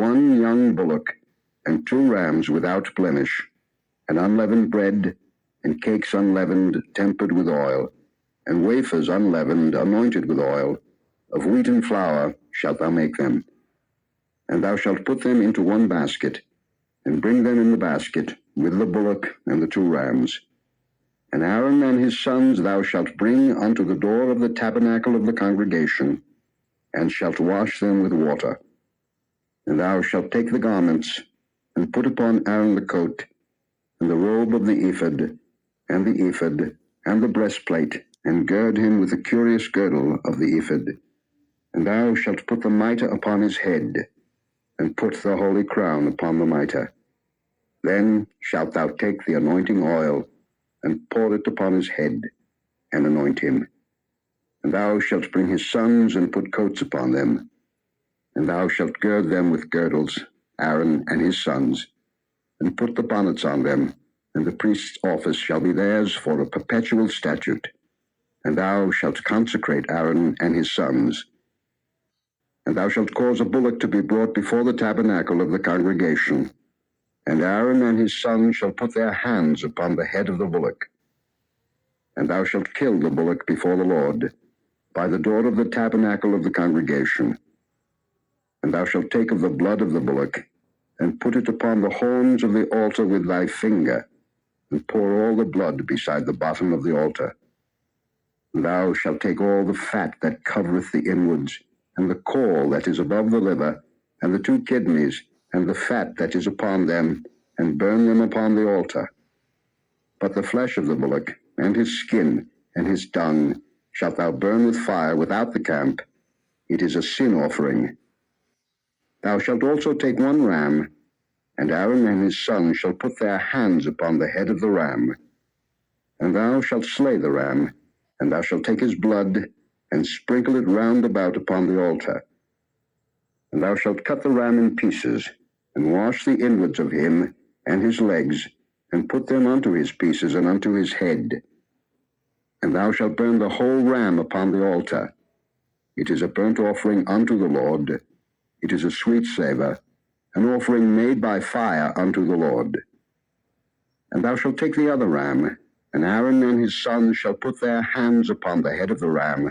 one young bullock, and 2 rams without blemish, and unleavened bread, and cakes unleavened, tempered with oil, and wafers unleavened, anointed with oil. Of wheaten flour shalt thou make them. And thou shalt put them into one basket, and bring them in the basket, with the bullock and the 2 rams. And Aaron and his sons thou shalt bring unto the door of the tabernacle of the congregation, and shalt wash them with water. And thou shalt take the garments, and put upon Aaron the coat, and the robe of the ephod, and the ephod, and the breastplate, and gird him with the curious girdle of the ephod. And thou shalt put the mitre upon his head, and put the holy crown upon the mitre. Then shalt thou take the anointing oil, and pour it upon his head, and anoint him. And thou shalt bring his sons, and put coats upon them. And thou shalt gird them with girdles, Aaron and his sons, and put the bonnets on them, and the priest's office shall be theirs for a perpetual statute. And thou shalt consecrate Aaron and his sons. And thou shalt cause a bullock to be brought before the tabernacle of the congregation, and Aaron and his sons shall put their hands upon the head of the bullock. And thou shalt kill the bullock before the Lord, by the door of the tabernacle of the congregation. And thou shalt take of the blood of the bullock, and put it upon the horns of the altar with thy finger, and pour all the blood beside the bottom of the altar. And thou shalt take all the fat that covereth the inwards, and the caul that is above the liver, and the 2 kidneys, and the fat that is upon them, and burn them upon the altar. But the flesh of the bullock, and his skin, and his dung, shalt thou burn with fire without the camp. It is a sin offering. Thou shalt also take 1 ram, and Aaron and his sons shall put their hands upon the head of the ram. And thou shalt slay the ram, and thou shalt take his blood, and sprinkle it round about upon the altar. And thou shalt cut the ram in pieces, and wash the inwards of him, and his legs, and put them unto his pieces and unto his head. And thou shalt burn the whole ram upon the altar. It is a burnt offering unto the Lord. It is a sweet savour, an offering made by fire unto the Lord. And thou shalt take the other ram, and Aaron and his sons shall put their hands upon the head of the ram.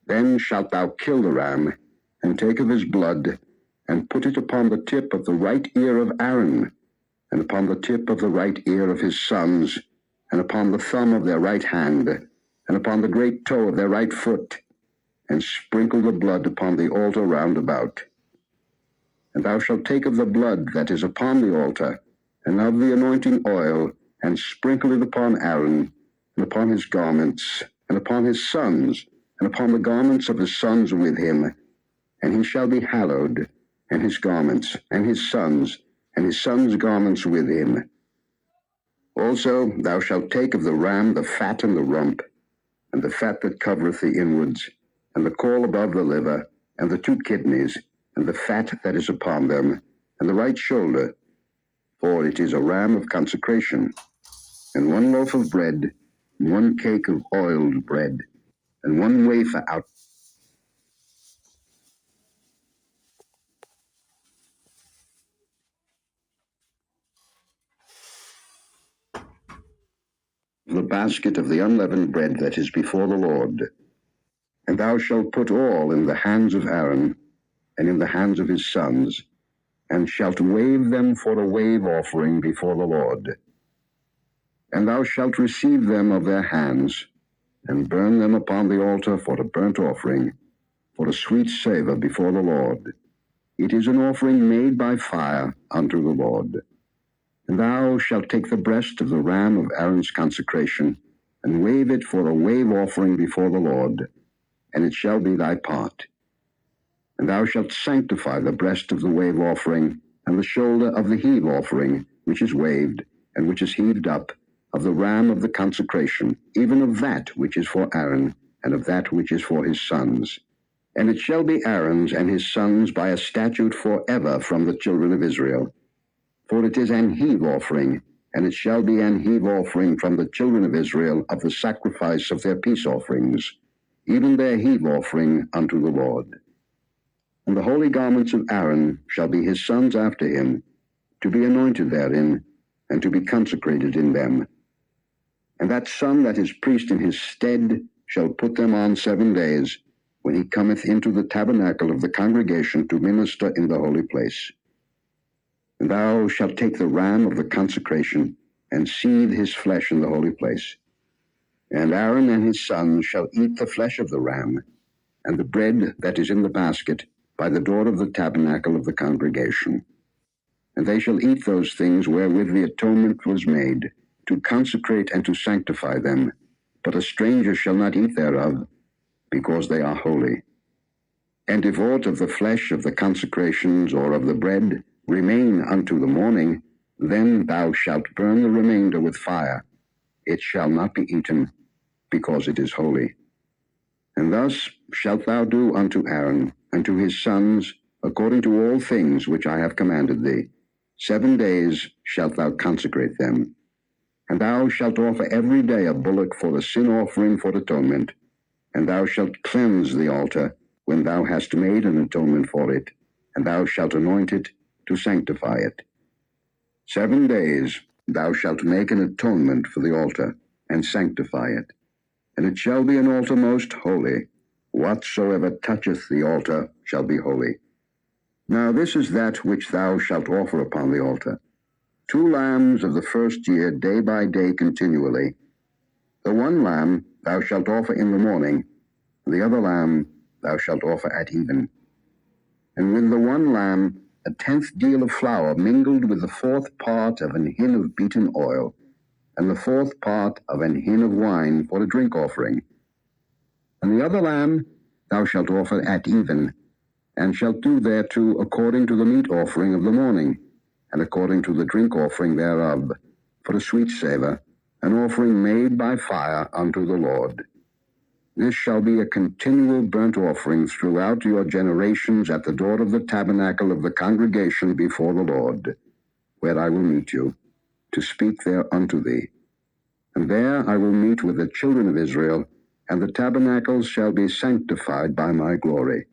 Then shalt thou kill the ram, and take of his blood, and put it upon the tip of the right ear of Aaron, and upon the tip of the right ear of his sons, and upon the thumb of their right hand, and upon the great toe of their right foot, and sprinkle the blood upon the altar round about. And thou shalt take of the blood that is upon the altar, and of the anointing oil, and sprinkle it upon Aaron, and upon his garments, and upon his sons, and upon the garments of his sons with him. And he shall be hallowed, and his garments, and his sons' garments with him. Also thou shalt take of the ram the fat and the rump, and the fat that covereth the inwards, and the caul above the liver, and the 2 kidneys, and the fat that is upon them, and the right shoulder, for it is a ram of consecration, and 1 loaf of bread, and 1 cake of oiled bread, and 1 wafer out. The basket of the unleavened bread that is before the Lord. And thou shalt put all in the hands of Aaron, and in the hands of his sons, and shalt wave them for a wave offering before the Lord. And thou shalt receive them of their hands, and burn them upon the altar for a burnt offering, for a sweet savour before the Lord. It is an offering made by fire unto the Lord. And thou shalt take the breast of the ram of Aaron's consecration, and wave it for a wave offering before the Lord, and it shall be thy part. And thou shalt sanctify the breast of the wave offering, and the shoulder of the heave offering, which is waved, and which is heaved up, of the ram of the consecration, even of that which is for Aaron, and of that which is for his sons. And it shall be Aaron's and his sons by a statute forever from the children of Israel. For it is an heave offering, and it shall be an heave offering from the children of Israel of the sacrifice of their peace offerings, even their heave offering unto the Lord. And the holy garments of Aaron shall be his sons after him, to be anointed therein, and to be consecrated in them. And that son that is priest in his stead shall put them on 7 days, when he cometh into the tabernacle of the congregation to minister in the holy place. And thou shalt take the ram of the consecration, and seethe his flesh in the holy place. And Aaron and his sons shall eat the flesh of the ram, and the bread that is in the basket, by the door of the tabernacle of the congregation. And they shall eat those things wherewith the atonement was made, to consecrate and to sanctify them. But a stranger shall not eat thereof, because they are holy. And if aught of the flesh of the consecrations or of the bread remain unto the morning, then thou shalt burn the remainder with fire. It shall not be eaten, because it is holy. And thus shalt thou do unto Aaron and to his sons, according to all things which I have commanded thee. 7 days shalt thou consecrate them. And thou shalt offer every day a bullock for the sin offering for atonement. And thou shalt cleanse the altar when thou hast made an atonement for it, and thou shalt anoint it to sanctify it. 7 days thou shalt make an atonement for the altar, and sanctify it. And it shall be an altar most holy. Whatsoever toucheth the altar shall be holy. Now this is that which thou shalt offer upon the altar: 2 lambs of the first year, day by day continually. The one lamb thou shalt offer in the morning, the other lamb thou shalt offer at even. And with the one lamb 1/10 deal of flour mingled with the 4th part of an hin of beaten oil, and the 4th part of an hin of wine for a drink offering. And the other lamb thou shalt offer at even, and shalt do thereto according to the meat offering of the morning, and according to the drink offering thereof, for a sweet savour, an offering made by fire unto the Lord. This shall be a continual burnt offering throughout your generations at the door of the tabernacle of the congregation before the Lord, where I will meet you, to speak there unto thee. And there I will meet with the children of Israel, and the tabernacles shall be sanctified by my glory.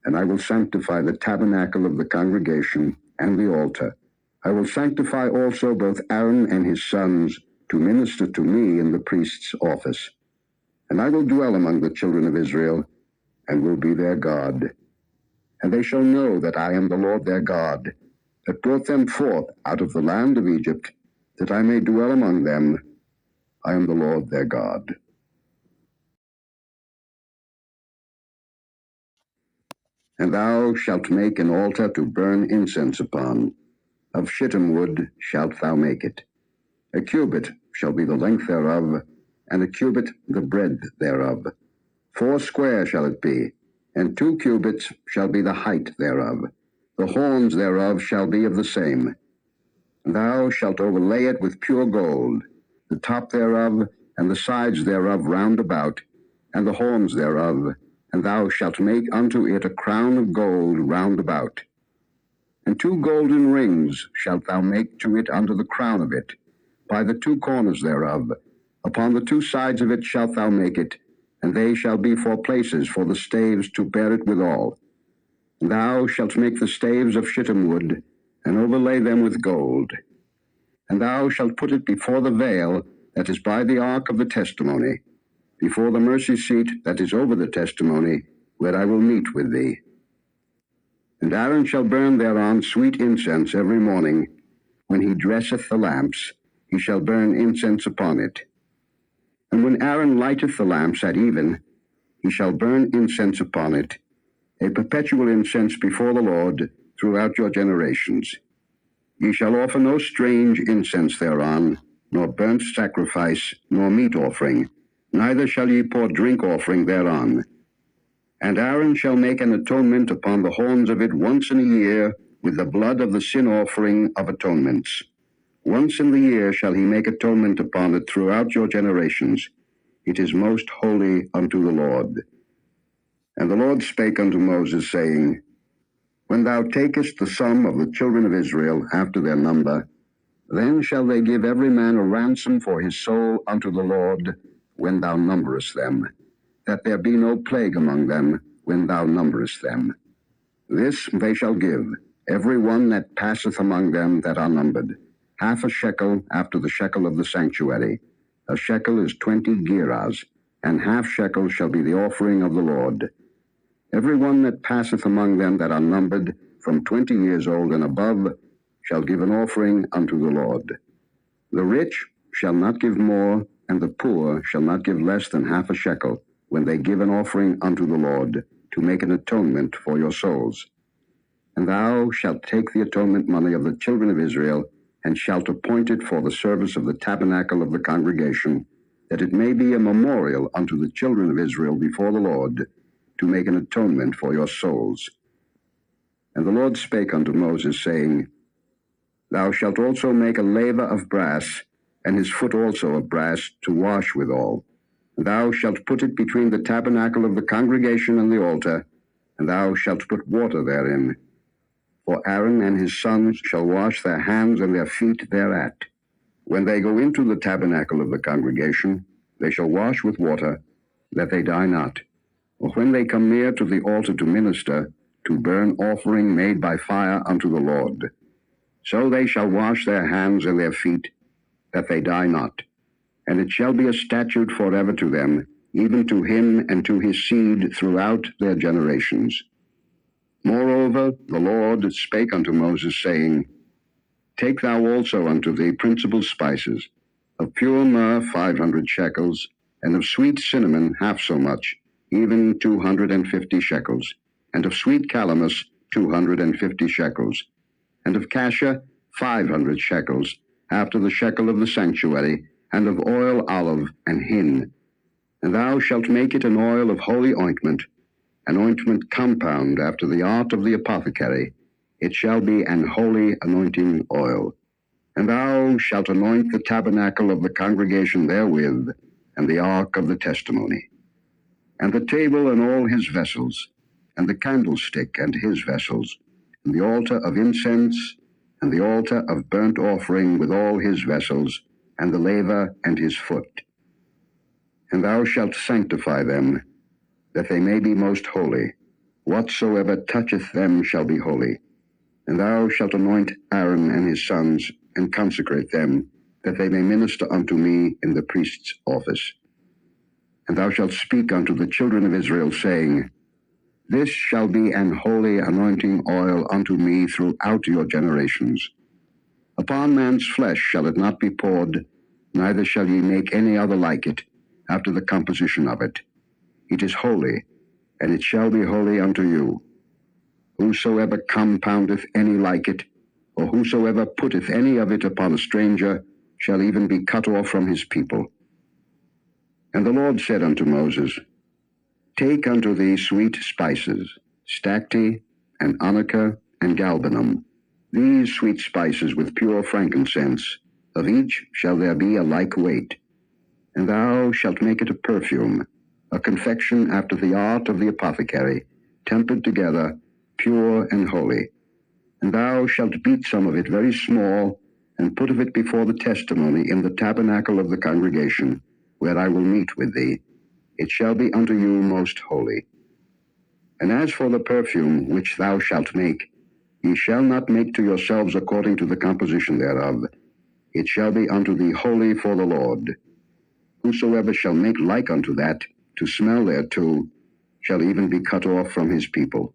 And I will sanctify the tabernacle of the congregation and the altar. I will sanctify also both Aaron and his sons to minister to me in the priest's office. And I will dwell among the children of Israel, and will be their God. And they shall know that I am the Lord their God, that brought them forth out of the land of Egypt, that I may dwell among them. I am the Lord their God. And thou shalt make an altar to burn incense upon. Of shittim wood shalt thou make it. A cubit shall be the length thereof, and a cubit the breadth thereof. 4 square shall it be, and 2 cubits shall be the height thereof. The horns thereof shall be of the same. Thou shalt overlay it with pure gold, the top thereof, and the sides thereof round about, and the horns thereof, and thou shalt make unto it a crown of gold round about. And 2 golden rings shalt thou make to it under the crown of it, by the 2 corners thereof. Upon the 2 sides of it shalt thou make it, and they shall be for places for the staves to bear it withal. Thou shalt make the staves of shittim wood, and overlay them with gold. And thou shalt put it before the veil that is by the ark of the testimony, before the mercy seat that is over the testimony, where I will meet with thee. And Aaron shall burn thereon sweet incense every morning. When he dresseth the lamps, he shall burn incense upon it. And when Aaron lighteth the lamps at even, he shall burn incense upon it, a perpetual incense before the Lord throughout your generations. Ye shall offer no strange incense thereon, nor burnt sacrifice, nor meat offering, neither shall ye pour drink offering thereon. And Aaron shall make an atonement upon the horns of it once in a year with the blood of the sin offering of atonements. Once in the year shall he make atonement upon it throughout your generations. It is most holy unto the Lord. And the Lord spake unto Moses, saying, When thou takest the sum of the children of Israel after their number, then shall they give every man a ransom for his soul unto the Lord when thou numberest them, that there be no plague among them when thou numberest them. This they shall give, every one that passeth among them that are numbered, half a shekel after the shekel of the sanctuary. A shekel is 20 gerahs, and half shekel shall be the offering of the Lord. Every one that passeth among them that are numbered, from 20 years old and above, shall give an offering unto the Lord. The rich shall not give more, and the poor shall not give less than half a shekel, when they give an offering unto the Lord, to make an atonement for your souls. And thou shalt take the atonement money of the children of Israel, and shalt appoint it for the service of the tabernacle of the congregation, that it may be a memorial unto the children of Israel before the Lord, to make an atonement for your souls. And the Lord spake unto Moses, saying, Thou shalt also make a laver of brass, and his foot also of brass, to wash withal. Thou shalt put it between the tabernacle of the congregation and the altar, and thou shalt put water therein. For Aaron and his sons shall wash their hands and their feet thereat. When they go into the tabernacle of the congregation, they shall wash with water, that they die not. Or when they come near to the altar to minister, to burn offering made by fire unto the Lord. So they shall wash their hands and their feet, that they die not. And it shall be a statute forever to them, even to him and to his seed throughout their generations. Moreover, the Lord spake unto Moses, saying, Take thou also unto thee principal spices, of pure myrrh 500 shekels, and of sweet cinnamon half so much, even 250 shekels, and of sweet calamus 250 shekels, and of cassia 500 shekels, after the shekel of the sanctuary, and of oil olive and hin. And thou shalt make it an oil of holy ointment, an ointment compound after the art of the apothecary. It shall be an holy anointing oil. And thou shalt anoint the tabernacle of the congregation therewith, and the ark of the testimony, and the table and all his vessels, and the candlestick and his vessels, and the altar of incense, and the altar of burnt offering with all his vessels, and the laver and his foot. And thou shalt sanctify them, that they may be most holy. Whatsoever toucheth them shall be holy. And thou shalt anoint Aaron and his sons, and consecrate them, that they may minister unto me in the priest's office. And thou shalt speak unto the children of Israel, saying, This shall be an holy anointing oil unto me throughout your generations. Upon man's flesh shall it not be poured, neither shall ye make any other like it, after the composition of it. It is holy, and it shall be holy unto you. Whosoever compoundeth any like it, or whosoever putteth any of it upon a stranger, shall even be cut off from his people. And the Lord said unto Moses, Take unto thee sweet spices, stacte, and onycha, and galbanum, these sweet spices with pure frankincense, of each shall there be a like weight. And thou shalt make it a perfume, a confection after the art of the apothecary, tempered together, pure and holy. And thou shalt beat some of it very small, and put of it before the testimony in the tabernacle of the congregation, where I will meet with thee. It shall be unto you most holy. And as for the perfume which thou shalt make, ye shall not make to yourselves according to the composition thereof. It shall be unto thee holy for the Lord. Whosoever shall make like unto that, to smell thereto, shall even be cut off from his people.